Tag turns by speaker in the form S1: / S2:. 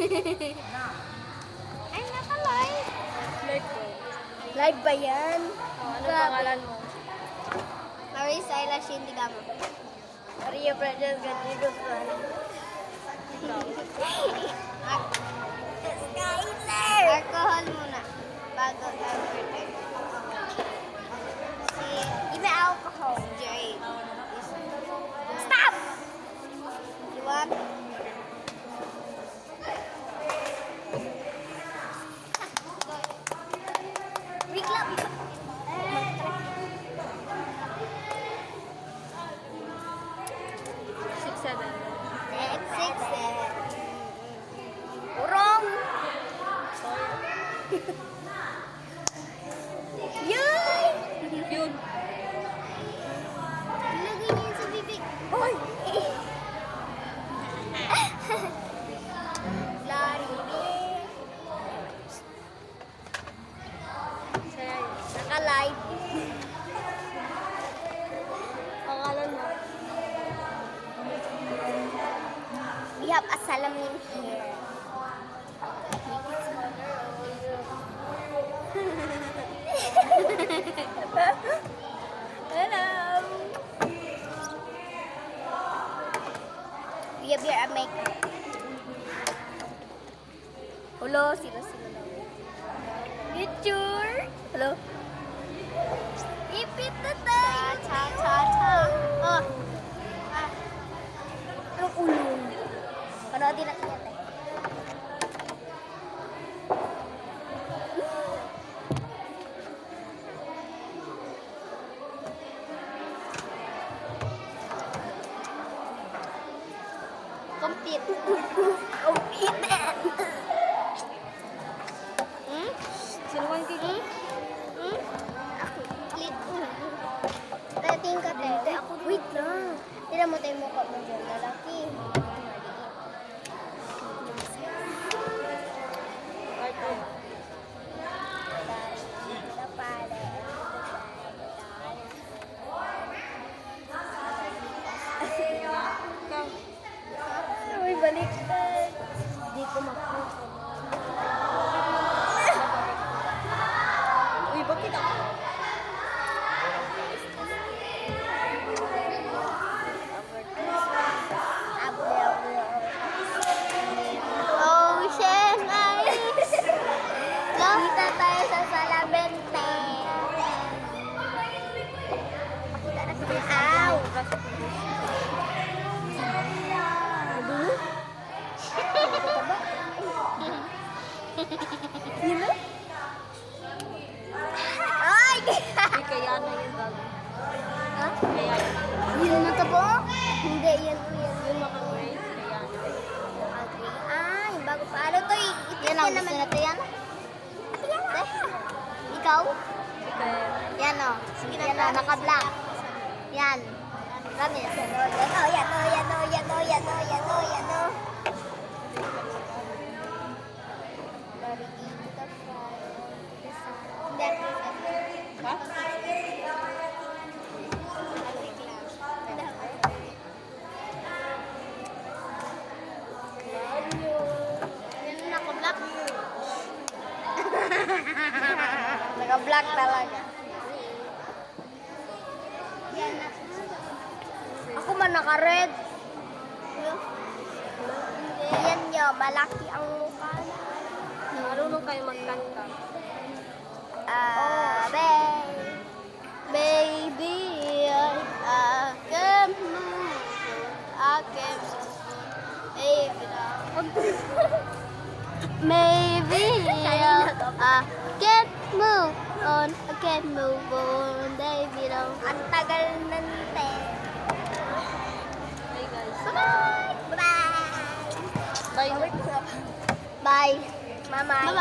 S1: Ay, naka-live.
S2: Live ko.
S1: Live ba yan?
S2: Ano pangalan mo?
S1: Marisa Ayla Shindigamo.
S2: Maria Precious Gadjigos pa.
S1: Skyler! Alcohol muna. Bago birthday. Give me alcohol, Jay. Stop! You want? Bigla.
S2: 6-7.
S1: 6, 7. Urong! Yay!
S2: Yun.
S1: Ilagay niya yun sa bibig. Oy! Larry. Naka-live.
S2: Pangalan mo?
S1: We have a salamin here.
S2: Hello.
S1: We have here a makeup. Hello, sila daw. Picture. Hello. Ipit na tayo. Cha. Oh. Yung ulong. Panoodin natin yan tayo. Compete.
S2: Sinuwan ka ka?
S1: Ako. Dating ka tayo. Ako. Wait lang. Tira mo tayo mukha mo dyan. Lalaki. Uy, baliktad. Hindi ko makuha.
S2: Uy, bakit ako?
S1: Ocean eyes. Kita tayo sa Salabente. Ow! Ay!
S2: Uy, kaya na yun bago.
S1: Ha?
S2: Kaya na.
S1: Yun na to po? Hindi, yan.
S2: Yung maka-grade, kaya na.
S1: Ay, bago pa. Ano to? Yan ang gusto na to yan? Ikaw? Yan o. Sige na, yan o. Naka-black. Yan. Promise. Yan o, yan o, yan o, yan o, yan o, yan o, yan o.
S2: Ha?
S1: Naka-black. Naka-black talaga. Ako man naka-red. Yan nyo, malaki ang mukha.
S2: Marunong kayo magkanta.
S1: Baby, I can move. I can move. Baby, maybe I can't move on. I can't move on, baby. Ang tagal nante.
S2: Hey guys.
S1: Bye. Bye.
S2: Bye.
S1: Bye. Bye. Bye.